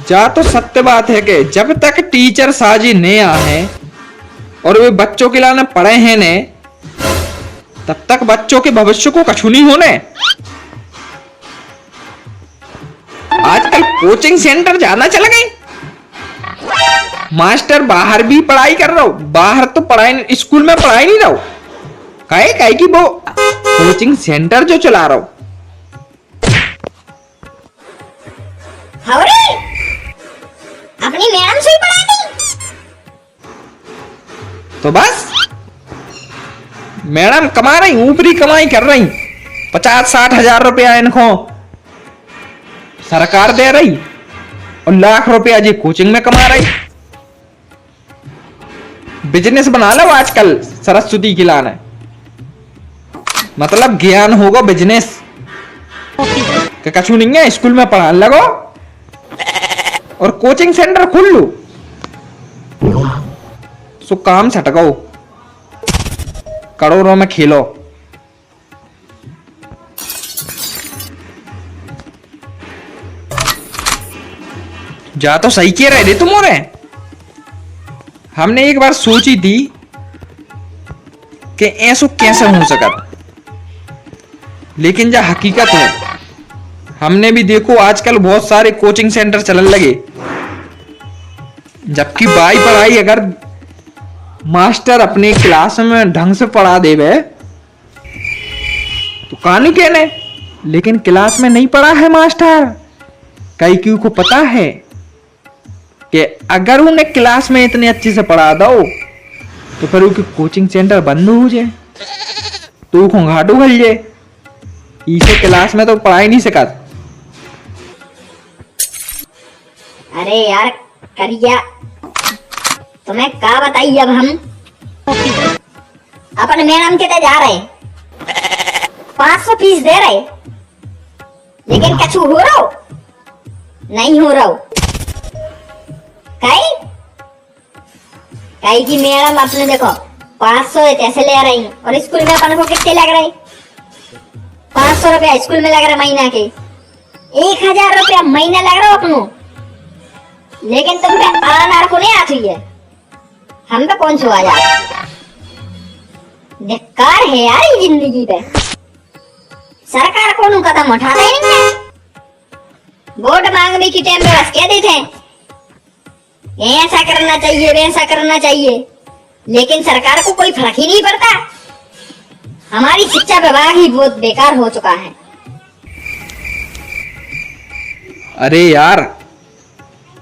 जा तो सत्य बात है कि जब तक टीचर साजी नहीं आए और वे बच्चों के लाने पढ़े हैं ने, तब तक बच्चों के भविष्य को कछु नहीं होने। आजकल कोचिंग सेंटर जाना चल गए। मास्टर बाहर भी पढ़ाई कर रहा हो, बाहर तो पढ़ाई स्कूल में पढ़ाई नहीं रहा हो, काहे की वो कोचिंग सेंटर जो चला रहा हो। अपनी मैडम से ही पढ़ा दी तो बस मैडम कमा रही, ऊपरी कमाई कर रही, 50-60 हजार रुपया इनको सरकार दे रही और लाख रुपया जी कोचिंग में कमा रही। बिजनेस बना लो आजकल सरस्वती खिलाना, मतलब ज्ञान होगा बिजनेस के कछु नहीं है। स्कूल में पढ़ाने लगो और कोचिंग सेंटर खोल लो, सो काम छटकाओ, करोड़ों में खेलो। जा तो सही कह रहे थे तुम। और हमने एक बार सोची थी कि ऐसा कैसे हो सकता, लेकिन जा हकीकत है। हमने भी देखो आजकल बहुत सारे कोचिंग सेंटर चलने लगे, जबकि बाई पढ़ाई अगर मास्टर अपने क्लास में ढंग से पढ़ा देवे तो कहानी कहने, लेकिन क्लास में नहीं पढ़ा है मास्टर। कई क्यों को पता है कि अगर उन्हें क्लास में इतने अच्छे से पढ़ा दो तो फिर उनकी कोचिंग सेंटर बंद हो जाए, तो वो घाटू घल जाए। इसे क्लास में तो पढ़ा ही नहीं सका। अरे यार करिया, तुम्हें क्या बताइए। अब हम अपन मैडम के जा रहे 500 फीस दे रहे, लेकिन कछु हो रहा हो नहीं हो रहा हो। कई की मैडम अपने देखो 500 ऐसे ले रही और स्कूल में अपन को कितने लग रहे, 500 रुपया स्कूल में लग रहा महीना के, 1000 रुपया महीना लग रहा अपनों। लेकिन तुम पे अनार को नहीं आती है, हम पे कौन सा आ जाए। बेकार है यार ये जिंदगी पे। सरकार कौन कदम उठाता ही नहीं है। वोट मांगने की टाइम पे बस कह देते हैं ऐसा करना चाहिए वैसा करना चाहिए, लेकिन सरकार को कोई फर्क ही नहीं पड़ता। हमारी शिक्षा विभाग ही बहुत बेकार हो चुका है। अरे यार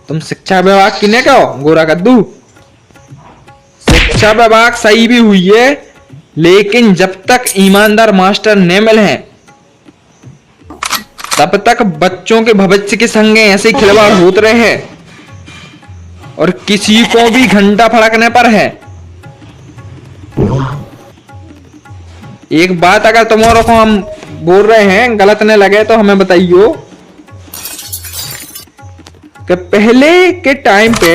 तुम शिक्षा विभाग किने कहो गोरा कद्दू। शिक्षा विभाग सही भी हुई है, लेकिन जब तक ईमानदार मास्टर न मिले तब तक बच्चों के भविष्य के संगे ऐसे खिलवाड़ होते रहे और किसी को भी घंटा फड़कने पर है। एक बात अगर तुम्हारे को हम बोल रहे हैं गलत न लगे तो हमें बताइयो कि पहले के टाइम पे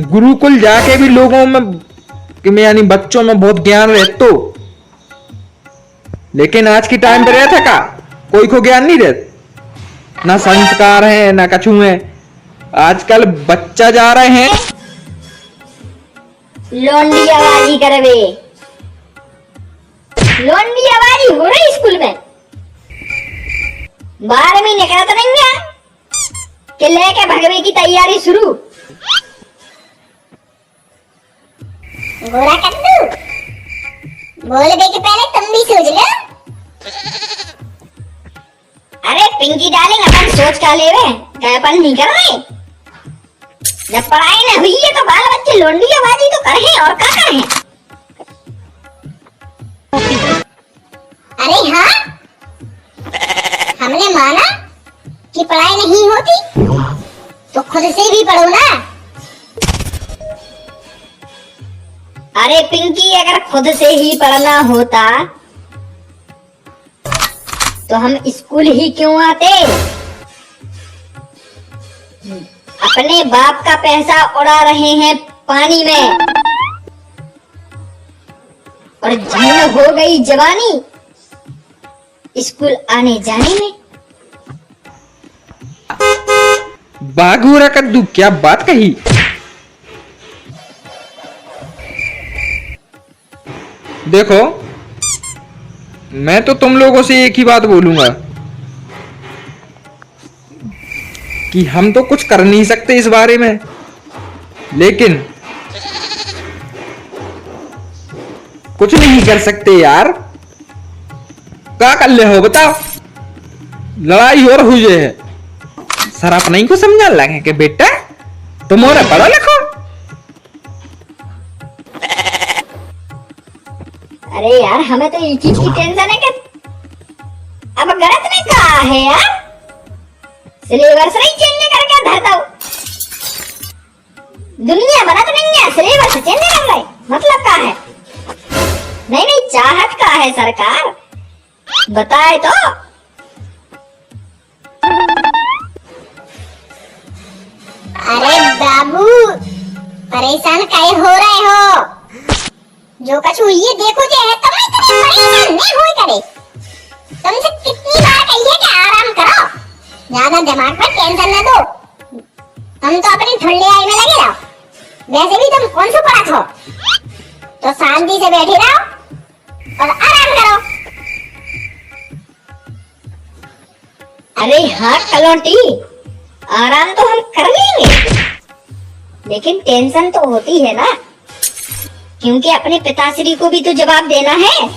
गुरुकुल जाके भी लोगों में यानी बच्चों में बहुत ज्ञान रहता, लेकिन आज के टाइम पे रहता का कोई को ज्ञान नहीं रहता, ना संस्कार है ना कछु है। आजकल बच्चा जा रहे हैं लोंडी आवाजी करवे, लोंडी आवाजी हो रही स्कूल में। 12वीं निकला तो नहीं है कि लेके भगवे की तैयारी शुरू। गोरा कद्दू बोल दे के पहले तुम भी सोच लो। अरे पिंकी डार्लिंग अपन सोच का लेवे, क्या अपन नहीं कर रहे। जब पढ़ाई न हुई है तो बाल बच्चे लोंडी आवाजी तो कर हैं और क्या कर हैं। अरे हाँ, हमने माना कि पढ़ाई नहीं होती तो खुद से भी पढ़ो ना। अरे पिंकी अगर खुद से ही पढ़ना होता तो हम स्कूल ही क्यों आते। अपने बाप का पैसा उड़ा रहे हैं पानी में और जीर्ण हो गई जवानी स्कूल आने जाने में। बाघूरा कद्दू, क्या बात कही। देखो, मैं तो तुम लोगों से एक ही बात बोलूंगा कि हम तो कुछ कर नहीं सकते इस बारे में, लेकिन कुछ नहीं कर सकते यार। क्या कर ले हो बताओ, लड़ाई और हुई है। सर आप नहीं को समझा लगे कि बेटा तुम और पढ़ो लिखो। अरे यार हमें तो एक चीज की टेंशन है कि अब गलत ने कहा है यार, सिलेबस नहीं चेंज करके धरता हूँ। दुनिया बनत नहीं है, सिलेबस चेंज कर रहे, मतलब क्या है? नहीं चाहत का है सरकार, बताए तो। अरे बाबू, परेशान काहे हो रहे हो? जो कछु ये देखो जे है, तुम इतने परेशान नहीं होए करे। तुमसे कितनी बार कहिए कि आराम करो, ज्यादा दिमाग पर टेंशन न दो। तुम तो अपनी ठुल्लियाई में लगे रहो। वैसे भी तुम कौन सा पढ़ा हो, तो शांति से बैठे रहो और आराम करो। अरे हाँ कलौटी, आराम तो हम कर लेंगे, लेकिन टेंशन तो होती है ना, क्योंकि अपने पिताश्री को भी तो जवाब देना है।